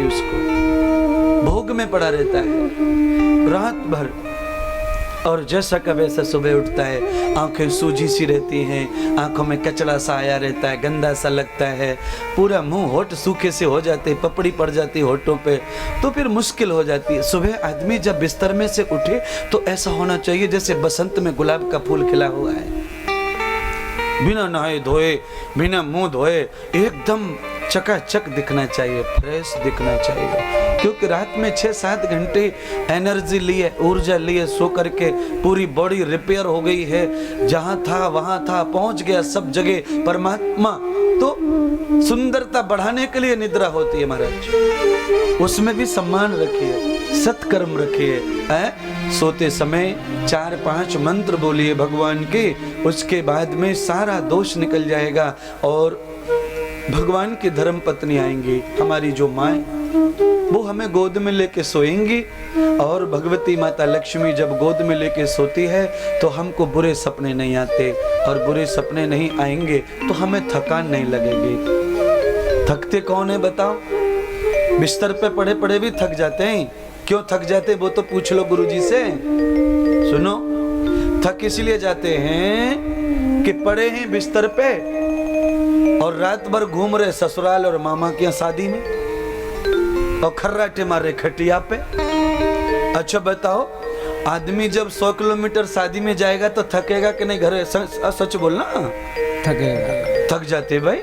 जाती उसको, भोग में पड़ा रहता है रात भर, और जैसा का वैसा सुबह उठता है, आंखें सूजी सी रहती हैं, आंखों में कचड़ा सा आया रहता है, गंदा सा लगता है, पूरा मुंह होठ सूखे से हो जाते, पपड़ी पड़ जाती होठों पे, तो फिर मुश्किल हो जाती है। सुबह आदमी जब बिस्तर में से उठे तो ऐसा होना चाहिए जैसे बसंत में गुलाब का फूल खिला हुआ है, बिना नहाए धोए, बिना मुंह धोए, एकदम चकाचक दिखना चाहिए, फ्रेश दिखना चाहिए। क्योंकि रात में 6-7 घंटे एनर्जी लिए, ऊर्जा लिए, सो करके पूरी बॉडी रिपेयर हो गई है, जहां था वहां था, पहुंच गया सब जगह परमात्मा। तो सुंदरता बढ़ाने के लिए निद्रा होती है महाराज, उसमें भी सम्मान रखिए, सत्कर्म रखिए। सोते समय 4-5 मंत्र बोलिए भगवान के, उसके बाद में सारा दोष निकल जाएगा और भगवान की धर्म पत्नी आएंगी, हमारी जो माँ, वो हमें गोद में लेके सोएंगी। और भगवती माता लक्ष्मी जब गोद में लेके सोती है तो हमको बुरे सपने नहीं आते, और बुरे सपने नहीं आएंगे तो हमें थकान नहीं लगेगी। थकते कौन है बताओ? बिस्तर पे पड़े पड़े भी थक जाते हैं। क्यों थक जाते वो तो पूछ लो गुरुजी से। सुनो, थक इसलिए जाते हैं कि पड़े हैं बिस्तर पे और रात भर घूम रहे ससुराल और मामा के यहाँ शादी में, और खर्राटे मार रहे खटिया पे। अच्छा बताओ, आदमी जब 100 किलोमीटर शादी में जाएगा तो थकेगा कि नहीं? घर सच बोलना, थकेगा, थक जाते भाई।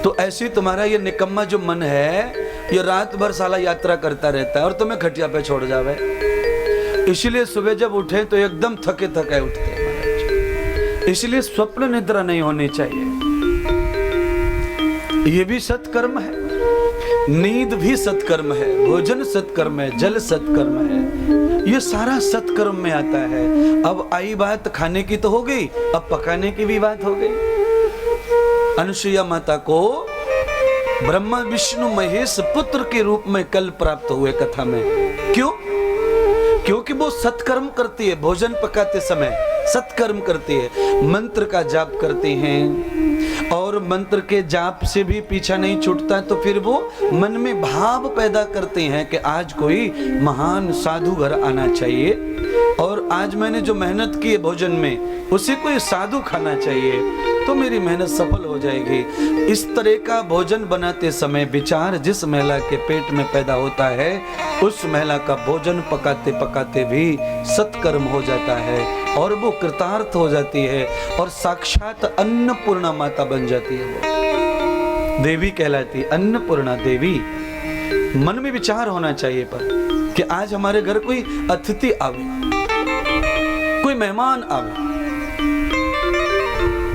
तो ऐसी तुम्हारा ये निकम्मा जो मन है, ये रात भर साला यात्रा करता रहता है और तुम्हें खटिया पे छोड़ जावे। इसलिए सुबह जब उठे तो एकदम थके थके उठते हैं। इसलिए स्वप्न निद्रा नहीं होनी चाहिए। ये भी सत्कर्म है, नींद भी सत्कर्म है, भोजन सत्कर्म है, जल सत्कर्म है, ये सारा सत्कर्म में आता है। अब आई बात खाने की तो हो गई, अब पकाने की भी बात हो गई। अनुसुईया माता को ब्रह्मा विष्णु महेश पुत्र के रूप में कल प्राप्त हुए कथा में। क्यों? क्योंकि वो सत्कर्म करती है, भोजन पकाते समय सत्कर्म करती है, मंत्र का जाप करते हैं, और मंत्र के जाप से भी पीछा नहीं छूटता, तो फिर वो मन में भाव पैदा करते हैं कि आज कोई महान साधु घर आना चाहिए, और आज मैंने जो मेहनत की है भोजन में, उसे कोई साधु खाना चाहिए, तो मेरी मेहनत सफल हो जाएगी। इस तरह का भोजन बनाते समय विचार जिस महिला के पेट में पैदा होता है, उस महिला का भोजन पकाते पकाते भी सत्कर्म हो जाता है, और वो कृतार्थ हो जाती है, और साक्षात अन्नपूर्णा माता बन जाती है। वो देवी कहलाती है, अन्नपूर्णा देवी। मन में विचार होना चाहिए पर कि आज हमारे घर कोई अतिथि आवे, कोई मेहमान आवे,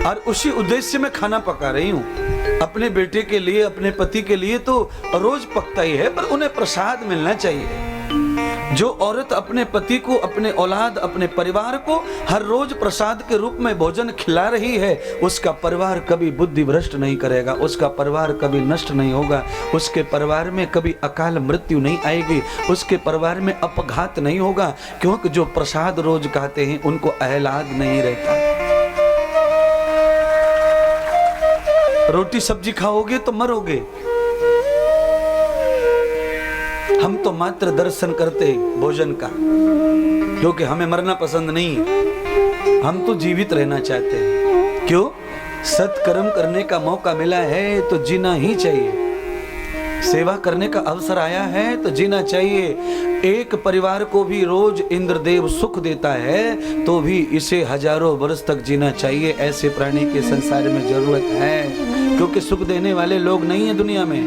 और उसी उद्देश्य में खाना पका रही हूँ अपने बेटे के लिए, अपने पति के लिए तो रोज पकता ही है, पर उन्हें प्रसाद मिलना चाहिए। जो औरत अपने पति को, अपने औलाद, अपने परिवार को हर रोज प्रसाद के रूप में भोजन खिला रही है, उसका परिवार कभी बुद्धि भ्रष्ट नहीं करेगा, उसका परिवार कभी नष्ट नहीं होगा, उसके परिवार में कभी अकाल मृत्यु नहीं आएगी, उसके परिवार में अपघात नहीं होगा, क्योंकि जो प्रसाद रोज खाते हैं उनको अहलाद नहीं रहता। रोटी सब्जी खाओगे तो मरोगे। हम तो मात्र दर्शन करते भोजन का, क्योंकि हमें मरना पसंद नहीं है, हम तो जीवित रहना चाहते हैं। क्यों? सत्कर्म करने का मौका मिला है तो जीना ही चाहिए, सेवा करने का अवसर आया है तो जीना चाहिए। एक परिवार को भी रोज इंद्रदेव सुख देता है तो भी इसे हजारों वर्ष तक जीना चाहिए। ऐसे प्राणी के संसार में जरूरत है, क्योंकि सुख देने वाले लोग नहीं है दुनिया में,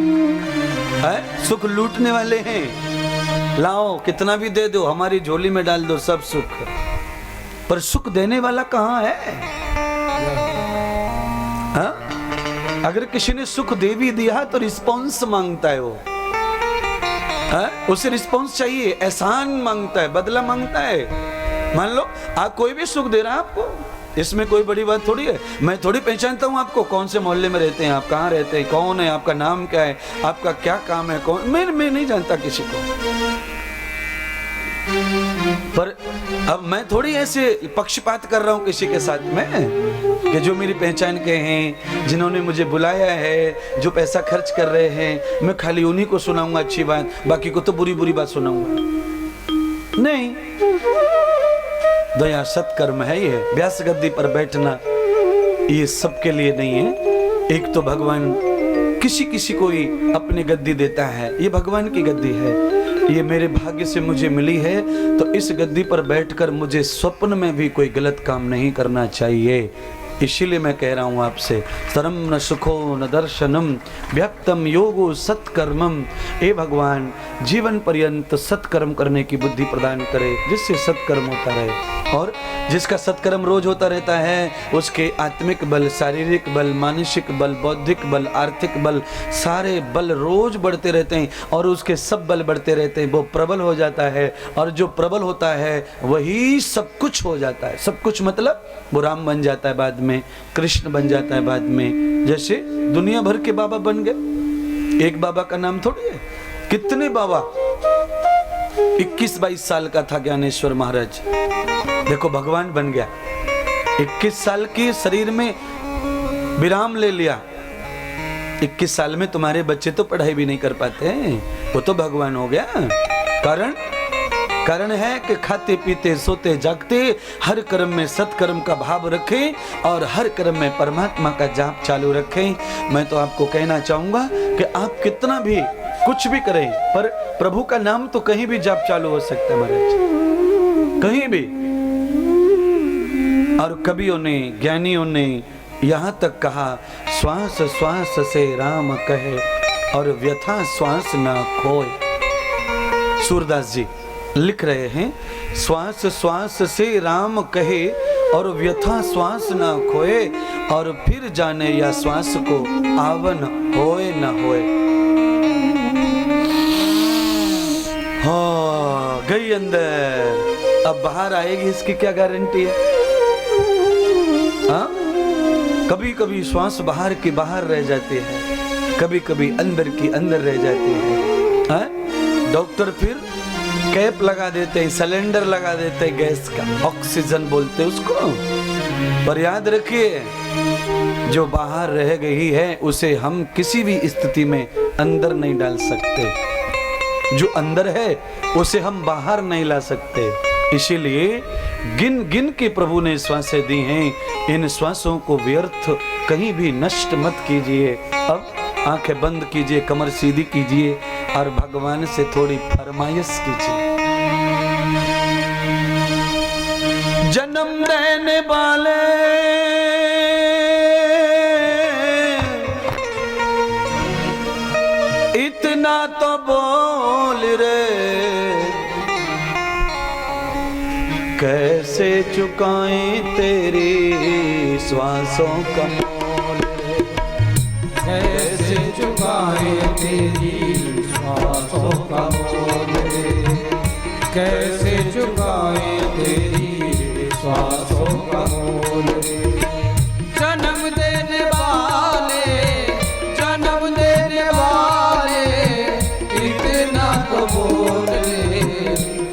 है सुख लूटने वाले हैं। लाओ कितना भी दे दो, हमारी झोली में डाल दो सब सुख, पर सुख देने वाला कहाँ है? हा? अगर किसी ने सुख दे भी दिया तो रिस्पॉन्स मांगता है वो, उसे रिस्पॉन्स चाहिए, एहसान मांगता है, बदला मांगता है। मान लो आप कोई भी सुख दे रहा है आपको, इसमें कोई बड़ी बात थोड़ी है। मैं थोड़ी पहचानता हूँ आपको, कौन से मोहल्ले में रहते हैं आप, कहाँ रहते हैं, कौन है, आपका नाम क्या है, आपका क्या काम है, कौन, मैं नहीं जानता किसी को। पर अब मैं थोड़ी ऐसे पक्षपात कर रहा हूँ किसी के साथ में कि जो मेरी पहचान के हैं, जिन्होंने मुझे बुलाया है, जो पैसा खर्च कर रहे हैं, मैं खाली उन्हीं को सुनाऊंगा अच्छी बात, बाकी को तो बुरी बुरी बात सुनाऊंगा। नहीं, दया सत्कर्म है ये। व्यास गद्दी पर बैठना ये सबके लिए नहीं है। एक तो भगवान किसी किसी को ही अपनी गद्दी देता है, ये भगवान की गद्दी है, ये मेरे भाग्य से मुझे मिली है। तो इस गद्दी पर बैठकर मुझे स्वप्न में भी कोई गलत काम नहीं करना चाहिए। इसीलिए मैं कह रहा हूँ आपसे, सरम न सुखो न दर्शनम व्याप्तम योगो सत्कर्मम। हे भगवान, जीवन पर्यंत सत्कर्म करने की बुद्धि प्रदान करे, जिससे सत्कर्म होता रहे। और जिसका सत्कर्म रोज होता रहता है, उसके आत्मिक बल, शारीरिक बल, मानसिक बल, बौद्धिक बल, आर्थिक बल, सारे बल रोज बढ़ते रहते हैं और उसके सब बल बढ़ते रहते हैं। वो प्रबल हो जाता है और जो प्रबल होता है वही सब कुछ हो जाता है। सब कुछ मतलब वो राम बन जाता है, बाद में कृष्ण बन जाता है, बाद में जैसे दुनिया भर के बाबा बन गए। एक बाबा का नाम थोड़ी है, कितने बाबा। 21-22 साल का था ज्ञानेश्वर महाराज, देखो भगवान बन गया। 21 साल के शरीर में विराम ले लिया। 21 साल में तुम्हारे बच्चे तो पढ़ाई भी नहीं कर पाते हैं, वो तो भगवान हो गया। कारण है कि खाते पीते सोते जागते हर कर्म में सत्कर्म का भाव रखें और हर कर्म में परमात्मा का जाप चालू रखें। मैं तो आपको कहना चाहूंगा कि आप कितना भी कुछ भी करें, पर प्रभु का नाम तो कहीं भी जाप चालू हो सकता है महाराज, कहीं भी। और कवियों ने, ज्ञानियों ने यहाँ तक कहा, श्वास श्वास से राम कहे और व्यथा श्वास ना खोए। सूरदास जी लिख रहे हैं, श्वास श्वास से राम कहे और व्यथा श्वास ना खोए, और फिर जाने या श्वास को आवन होए न होए। हाँ, गई अंदर, अब बाहर आएगी इसकी क्या गारंटी है? हाँ, कभी कभी श्वास बाहर की बाहर रह जाती है, कभी कभी अंदर की अंदर रह जाती है। हाँ? डॉक्टर फिर कैप लगा देते हैं, सिलेंडर लगा देते हैं गैस का, ऑक्सीजन बोलते हैं उसको। पर याद रखिए, जो बाहर रह गई है उसे हम किसी भी स्थिति में अंदर नहीं डाल सकते। जो अंदर है उसे हम बाहर नहीं ला सकते। इसीलिए गिन गिन के प्रभु ने श्वासें दी हैं। इन श्वासों को व्यर्थ कहीं भी नष्ट मत कीजिए। अब आंखें बंद कीजिए, कमर सीधी कीजिए और भगवान से थोड़ी फरमाइश कीजिए। जन्म देने वाले इतना तो बोल रे, कैसे चुकाएं तेरी श्वासों का मोल रे, कैसे चुकाएं तेरी श्वासों का मोल रे, कैसे चुकाएं तेरी श्वासों का मोल रे। जन्म देने वाले, जन्म देने वाले इतना तो बोल रे,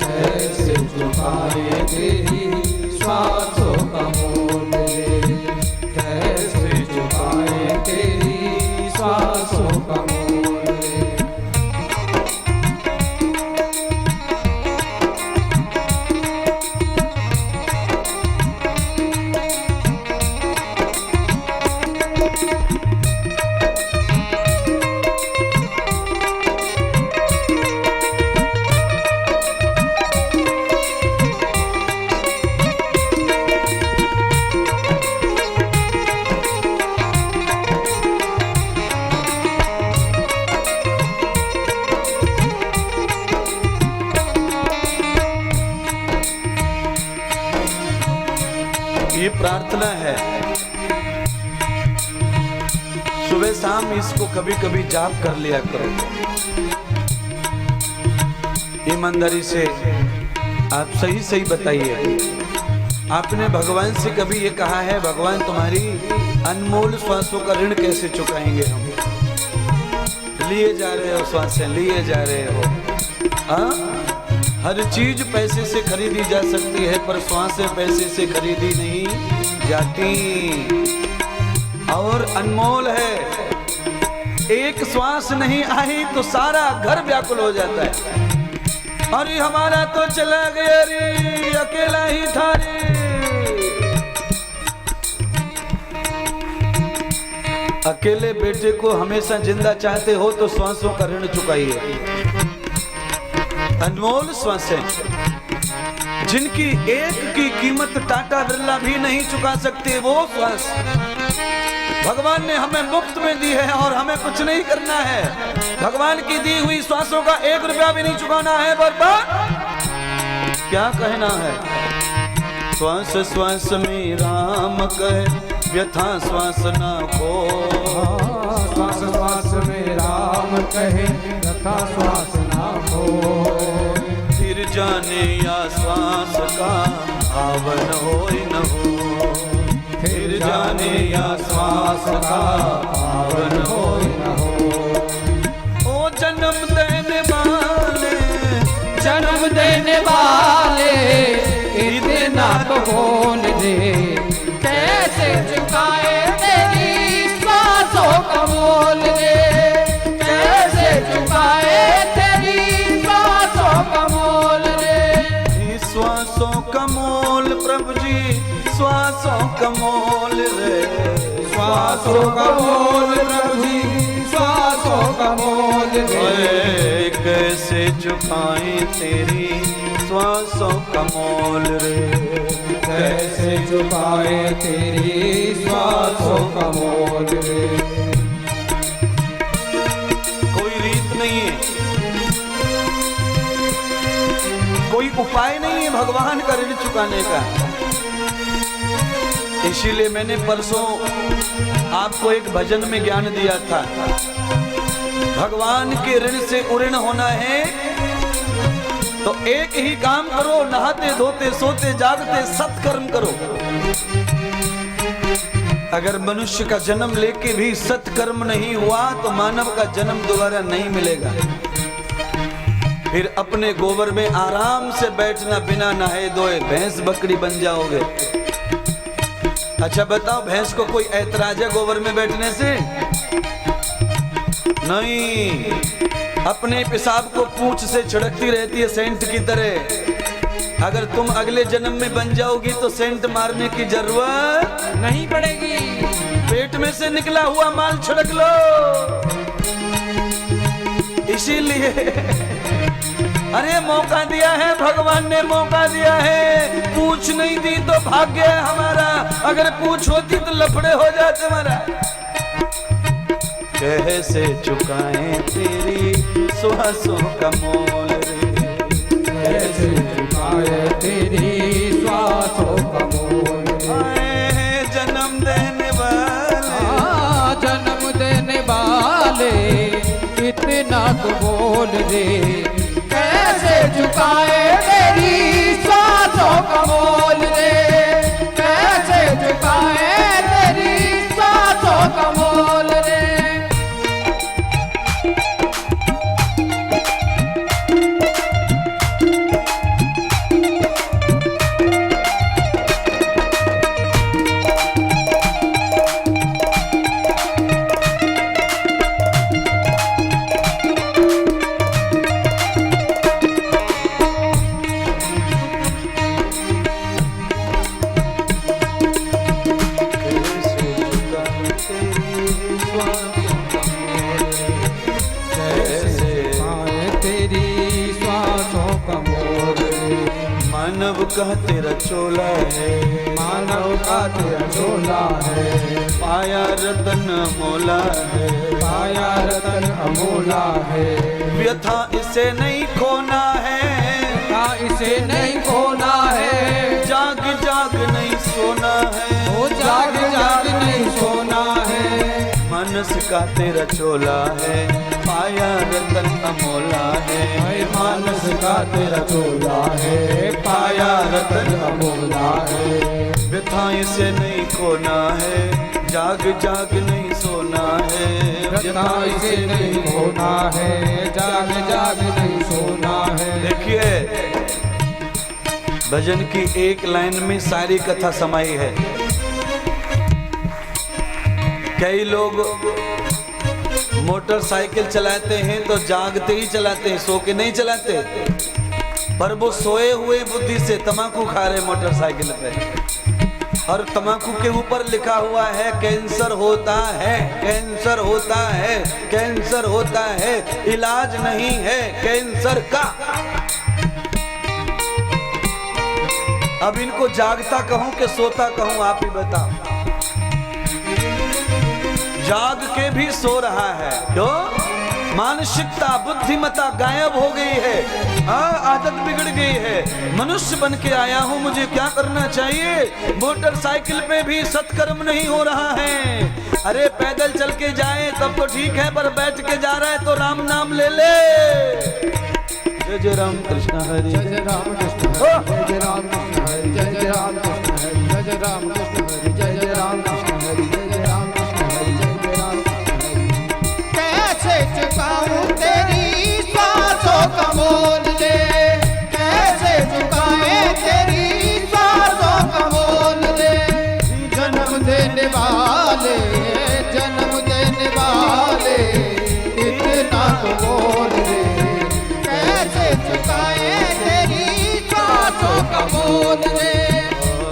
कैसे चुकाएं तेरी श्वासों का मोल रे, कैसे चुकाएं तेरी श्वासों का मोल रे। ये प्रार्थना है, सुबह शाम इसको कभी कभी जाप कर लिया करो। ईमानदारी से आप सही सही बताइए, आपने भगवान से कभी ये कहा है, भगवान तुम्हारी अनमोल श्वासों का ऋण कैसे चुकाएंगे हम? लिए जा रहे हो श्वासें, लिए जा रहे हो। हाँ, हर चीज पैसे से खरीदी जा सकती है, पर श्वासें पैसे से खरीदी नहीं जाती और अनमोल है। एक श्वास नहीं आई तो सारा घर व्याकुल हो जाता है। अरे हमारा तो चला गया रे, अकेला ही था रे। अकेले बेटे को हमेशा जिंदा चाहते हो तो श्वासों का ऋण चुकाइए। अनमोल श्वासें जिनकी एक की कीमत टाटा बिरला भी नहीं चुका सकते, वो श्वास भगवान ने हमें मुफ्त में दी है और हमें कुछ नहीं करना है। भगवान की दी हुई श्वासों का 1 रुपया भी नहीं चुकाना है। बर्बाद क्या कहना है। श्वास श्वास में राम कहे, व्यथा श्वास ना को। श्वास श्वास में राम कहे, व्यथा श्वास ना हो। फिर जाने या श्वास का आवन हो न हो। फिर जाने या श्वास का आवन हो न हो। ओ जन्म देने वाले, जन्म देने वाले, इतना तो बोल दे। कैसे चुकाए तेरी श्वासों का मोल रे। कैसे चुकाए तेरी श्वासों का मोल रे। श्वासों का मोल प्रभु जी, श्वासों का मोल रे। श्वासों का मोल प्रभु जी, श्वासों का मोल रे। कैसे चुकाएं तेरी श्वासों का मोल रे। कैसे चुकाए तेरी श्वासों का मोल रे। कोई रीत नहीं है, कोई उपाय नहीं है भगवान का ऋण चुकाने का। इसीलिए मैंने परसों आपको एक भजन में ज्ञान दिया था। भगवान के ऋण से उऋण होना है तो एक ही काम करो, नहाते धोते सोते जागते सत्कर्म करो। अगर मनुष्य का जन्म लेके भी सत्कर्म नहीं हुआ तो मानव का जन्म दोबारा नहीं मिलेगा। फिर अपने गोबर में आराम से बैठना, बिना नहाए धोए भैंस बकरी बन जाओगे। अच्छा बताओ, भैंस को कोई ऐतराज है गोबर में बैठने से? नहीं। अपने पेशाब को पूंछ से छिड़कती रहती है सेंट की तरह। अगर तुम अगले जन्म में बन जाओगी तो सेंट मारने की जरूरत नहीं पड़ेगी। पेट में से निकला हुआ माल छिड़क लो। इसीलिए अरे मौका दिया है भगवान ने, मौका दिया है। पूछ नहीं दी तो भाग्य है हमारा, अगर पूछ होती तो लफड़े हो जाते हमारा। कैसे चुकाएं तेरी श्वासों का मोल रे। कैसे चुकाए तेरी श्वासों का मोल रे। जन्म देने वाले, जन्म देने वाले, इतना तो बोल दे। कैसे चुकाए तेरी श्वासों का मोल रे। कैसे चुकाए तेरी श्वासों का मोल रे। मानव का तेरा चोला है, मानव का तेरा चोला है। पाया रतन मोला है, पाया रतन अमोला है। व्यथा इसे नहीं खोना है, व्यथा इसे नहीं खोना है। जाग जाग नहीं सोना है, ओ जाग जाग नहीं सोना है। मानस का तेरा चोला है, पाया रतन अमोला है। मानस का तेरा चोला है, पाया रतन अमोला है। व्यथा इसे नहीं खोना है, जाग जाग नहीं सोना है। व्यथा इसे नहीं खोना है, जाग जाग नहीं सोना है। देखिए भजन की एक लाइन में सारी कथा समाई है। कई लोग मोटरसाइकिल चलाते हैं तो जागते ही चलाते हैं, सो के नहीं चलाते। पर वो सोए हुए बुद्धि से तम्बाकू खा रहे मोटरसाइकिल पे, और तम्बाकू के ऊपर लिखा हुआ है कैंसर होता है, कैंसर होता है, कैंसर होता है, इलाज नहीं है कैंसर का। अब इनको जागता कहूं कि सोता कहूं, आप ही बताओ। जाग के भी सो रहा है, क्यों? मानसिकता बुद्धिमत्ता गायब हो गई है, आदत बिगड़ गई है। मनुष्य बन के आया हूं, मुझे क्या करना चाहिए? मोटरसाइकिल पे भी सत्कर्म नहीं हो रहा है। अरे पैदल चल के जाए तब तो ठीक है, पर बैठ के जा रहा है तो राम नाम ले ले। जय जय राम कृष्ण हरि, जय जय राम कृष्ण हरि, जय जय राम कृष्ण हरि, जय जय राम कृष्ण हरि, जय जय राम कृष्ण हरि, जय जय राम कृष्ण हरि, जय जय राम कृष्ण हरि, जय जय राम कृष्ण हरि। कैसे चुकाऊं तेरी सांसों का मोल दे, कैसे चुकाए तेरी सांसों का मोल दे। जन्म देने वाले, जन्म देने वाले, इतना तो बोल दे। कैसे चुकाए तेरी सांसों का मोल दे,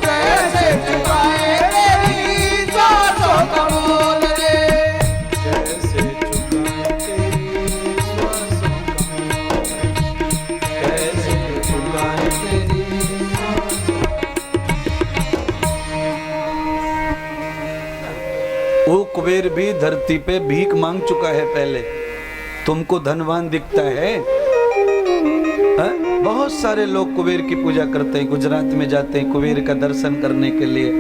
कैसे चुकाए तेरी सांसों का मोल दे। कैसे चुकाए तेरी सांसों का, कैसे चुकाए तेरी। वो कुबेर भी धरती पे भीख मांग चुका है पहले। तुमको धनवान दिखता है? बहुत सारे लोग कुबेर की पूजा करते हैं, गुजरात में जाते हैं कुबेर का दर्शन करने के लिए।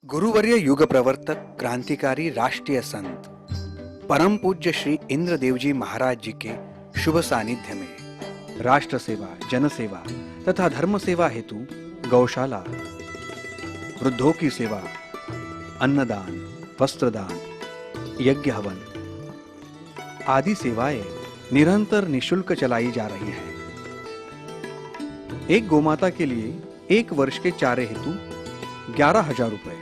गुरुवर्य युग प्रवर्तक क्रांतिकारी राष्ट्रीय संत परम पूज्य श्री इंद्रदेव जी महाराज जी के शुभ सानिध्य में राष्ट्र सेवा, जन सेवा तथा धर्म सेवा हेतु गौशाला, वृद्धों की सेवा, अन्नदान, वस्त्रदान, यज्ञ हवन आदि सेवाएं निरंतर निशुल्क चलाई जा रही हैं। एक गोमाता के लिए एक वर्ष के चारे हेतु 11,000 रुपए,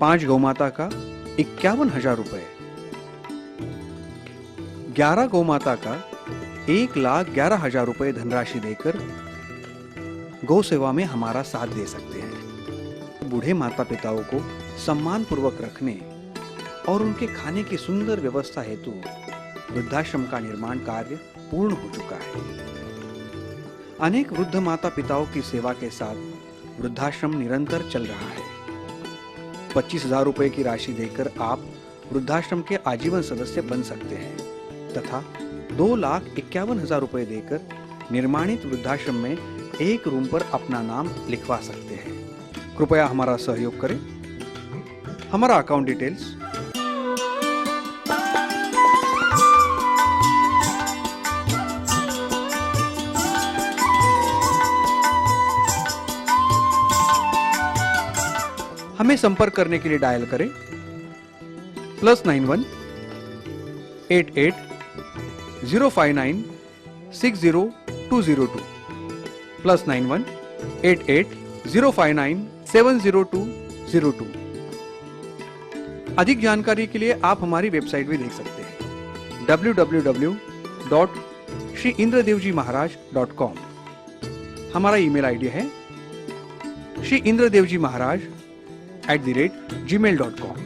5 गौमाता का 51,000 रुपए, 11 गौमाता का 1,11,000 रुपए धनराशि देकर गौ सेवा में हमारा साथ दे सकते हैं। बूढ़े माता पिताओं को सम्मान पूर्वक रखने और उनके खाने की सुंदर व्यवस्था हेतु वृद्धाश्रम का निर्माण कार्य पूर्ण हो चुका है। अनेक वृद्ध माता पिताओं की सेवा के साथ वृद्धाश्रम निरंतर चल रहा है। 25,000 रुपए की राशि देकर आप वृद्धाश्रम के आजीवन सदस्य बन सकते हैं तथा 2,51,000 रुपए देकर निर्माणित वृद्धाश्रम में एक रूम पर अपना नाम लिखवा सकते हैं। कृपया हमारा सहयोग करें। हमारा अकाउंट डिटेल्स हमें संपर्क करने के लिए डायल करें +91 88 059 60202 +91 88 059 70202। अधिक जानकारी के लिए आप हमारी वेबसाइट भी देख सकते हैं www.shriindradevjimaharaj.com। हमारा ईमेल आईडी है shriindradevjimaharaj@gmail.com।